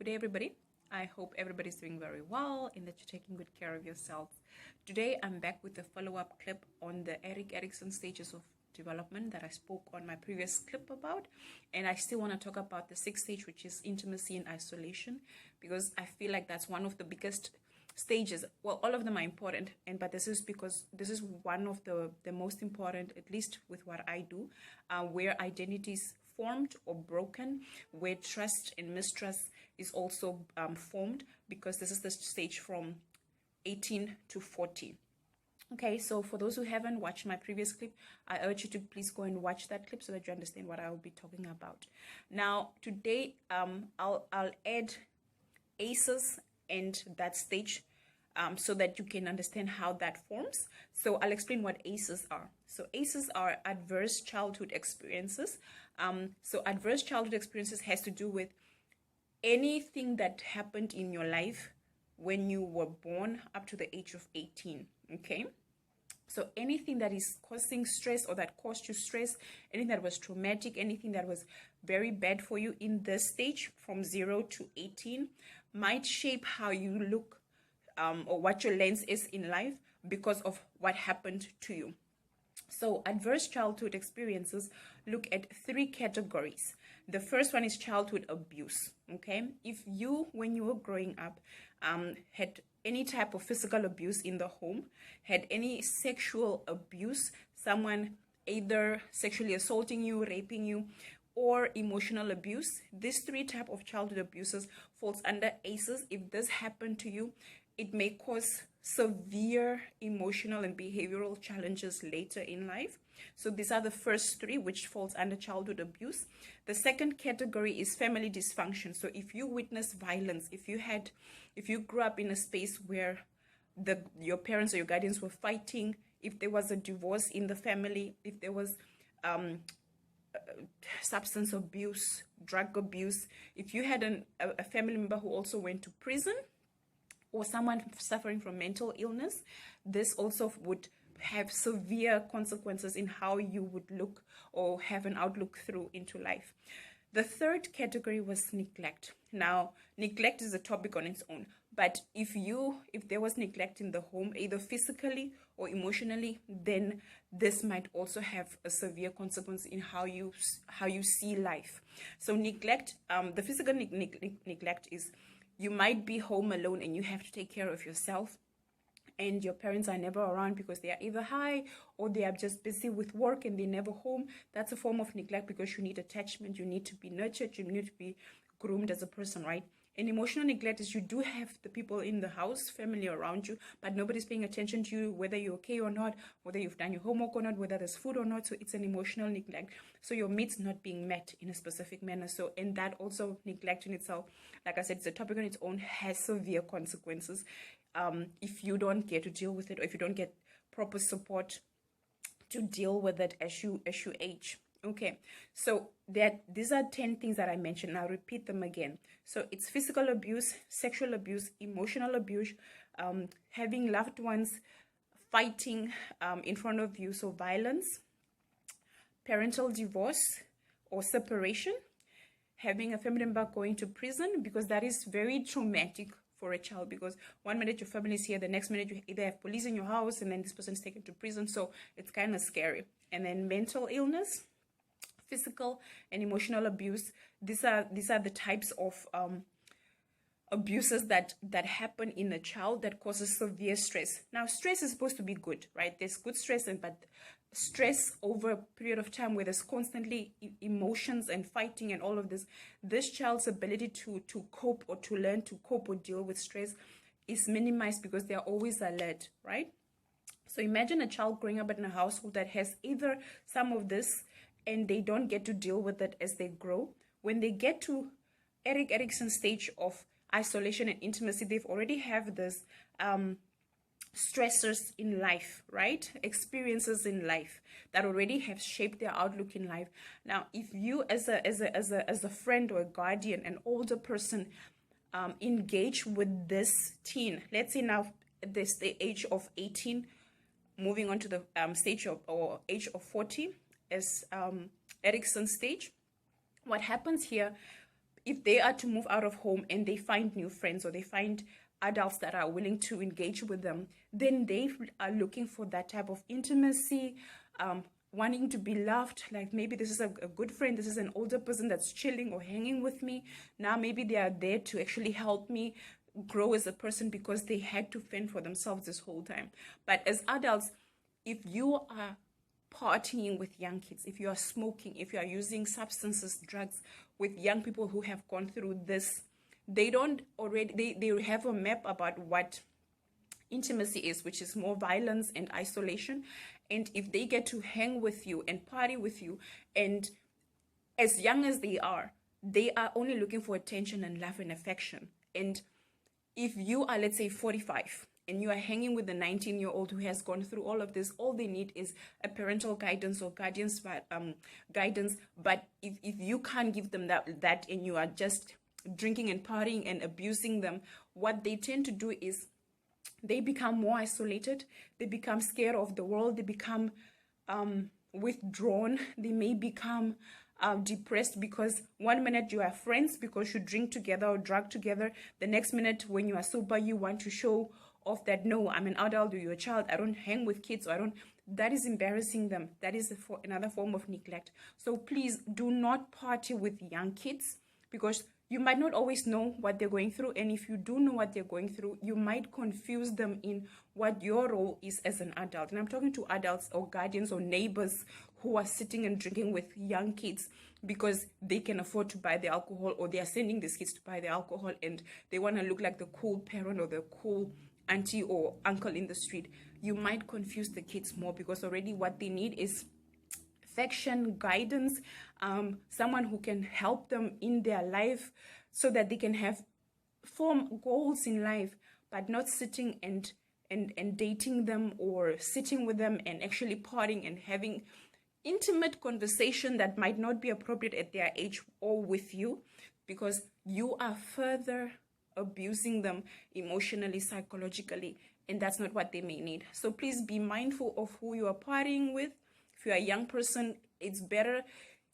Good day, everybody. I hope everybody's doing very well and that you're taking good care of yourselves. Today, I'm back with a follow-up clip on the Erik Erikson stages of development that I spoke on my previous clip about. And I still want to talk about the sixth stage, which is intimacy and isolation, because I feel like that's one of the biggest stages. Well, all of them are important, but this is because this is one of the most important, at least with what I do, where identities formed or broken, where trust and mistrust is also formed, because this is the stage from 18 to 40. Okay, so for those who haven't watched my previous clip, I urge you to please go and watch that clip so that you understand what I will be talking about. Now, today, I'll add ACEs and that stage so that you can understand how that forms. So I'll explain what ACEs are. So ACEs are adverse childhood experiences. So adverse childhood experiences has to do with anything that happened in your life when you were born up to the age of 18, okay? So anything that is causing stress or that caused you stress, anything that was traumatic, anything that was very bad for you in this stage from 0 to 18 might shape how you look or what your lens is in life because of what happened to you. So adverse childhood experiences look at three categories. The first one is childhood abuse, okay? If you, when you were growing up, had any type of physical abuse in the home, had any sexual abuse, someone either sexually assaulting you, raping you, or emotional abuse, these three type of childhood abuses falls under ACEs. If this happened to you, it may cause severe emotional and behavioral challenges later in life. So these are the first three, which falls under childhood abuse. The second category is family dysfunction. So if you witness violence, if you grew up in a space where your parents or your guardians were fighting, if there was a divorce in the family, if there was substance abuse, drug abuse, if you had a family member who also went to prison, or someone suffering from mental illness, this also would have severe consequences in how you would look or have an outlook through into life. The third category was neglect. Now, neglect is a topic on its own, but if there was neglect in the home, either physically or emotionally, then this might also have a severe consequence in how you see life. So neglect, the physical neglect is, you might be home alone and you have to take care of yourself, and your parents are never around because they are either high or they are just busy with work and they're never home. That's a form of neglect because you need attachment, you need to be nurtured, you need to be groomed as a person, right? And emotional neglect is you do have the people in the house, family around you, but nobody's paying attention to you, whether you're okay or not, whether you've done your homework or not, whether there's food or not. So it's an emotional neglect. So your needs not being met in a specific manner. So, and that also, neglect in itself, like I said, it's a topic on its own, has severe consequences if you don't get to deal with it, or if you don't get proper support to deal with it as you age. Okay, so these are 10 things that I mentioned. I'll repeat them again. So it's physical abuse, sexual abuse, emotional abuse, having loved ones fighting in front of you, so violence, parental divorce or separation, having a family member going to prison, because that is very traumatic for a child, because one minute your family is here, the next minute you either have police in your house and then this person is taken to prison. So it's kind of scary. And then mental illness, physical and emotional abuse. These are the types of abuses that happen in a child that causes severe stress. Now, stress is supposed to be good, right? There's good stress, but stress over a period of time where there's constantly emotions and fighting and all of this child's ability to cope or to learn to cope or deal with stress is minimized because they're always alert, right? So imagine a child growing up in a household that has either some of this and they don't get to deal with it as they grow. When they get to Erik Erikson stage of isolation and intimacy, they've already have this stressors in life, right? Experiences in life that already have shaped their outlook in life. Now, if you as a friend or a guardian, an older person, engage with this teen, let's say now at the age of 18, moving on to the stage of or age of 40 as Erikson's stage, what happens here if they are to move out of home and they find new friends, or they find adults that are willing to engage with them, then they are looking for that type of intimacy, wanting to be loved. Like, maybe this is a good friend, this is an older person that's chilling or hanging with me. Now maybe they are there to actually help me grow as a person, because they had to fend for themselves this whole time. But as adults, if you are partying with young kids, if you are smoking, if you are using substances, drugs with young people who have gone through this, they don't already, they have a map about what intimacy is, which is more violence and isolation. And if they get to hang with you and party with you, and as young as they are only looking for attention and love and affection. And if you are, let's say, 45, and you are hanging with a 19-year-old who has gone through all of this, all they need is a parental guidance or guardians guidance. But if you can't give them that and you are just drinking and partying and abusing them, what they tend to do is they become more isolated, they become scared of the world, they become withdrawn, they may become depressed, because one minute you are friends because you drink together or drug together, the next minute when you are sober you want to show off that, no, I'm an adult or you're a child, I don't hang with kids, or I don't. That is embarrassing them. That is another form of neglect. So please do not party with young kids, because you might not always know what they're going through. And if you do know what they're going through, you might confuse them in what your role is as an adult. And I'm talking to adults or guardians or neighbors who are sitting and drinking with young kids because they can afford to buy the alcohol, or they are sending these kids to buy the alcohol, and they want to look like the cool parent or the cool auntie or uncle in the street. You might confuse the kids more, because already what they need is affection, guidance, someone who can help them in their life so that they can form goals in life, but not sitting and dating them, or sitting with them and actually partying and having intimate conversation that might not be appropriate at their age or with you, because you are further abusing them emotionally, psychologically, and that's not what they may need. So please be mindful of who you are partying with. If you are a young person, it's better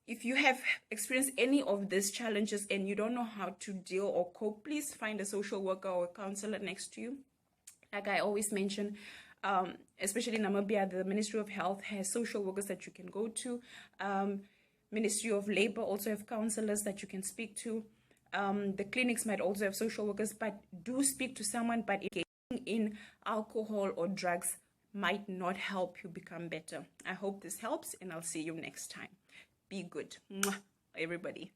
if you have experienced any of these challenges and you don't know how to deal or cope, please find a social worker or a counselor next to you. Like I always mention, especially in Namibia, the Ministry of Health has social workers that you can go to. Ministry of Labor also have counselors that you can speak to. The clinics might also have social workers, but do speak to someone. But engaging in alcohol or drugs might not help you become better. I hope this helps, and I'll see you next time. Be good, everybody.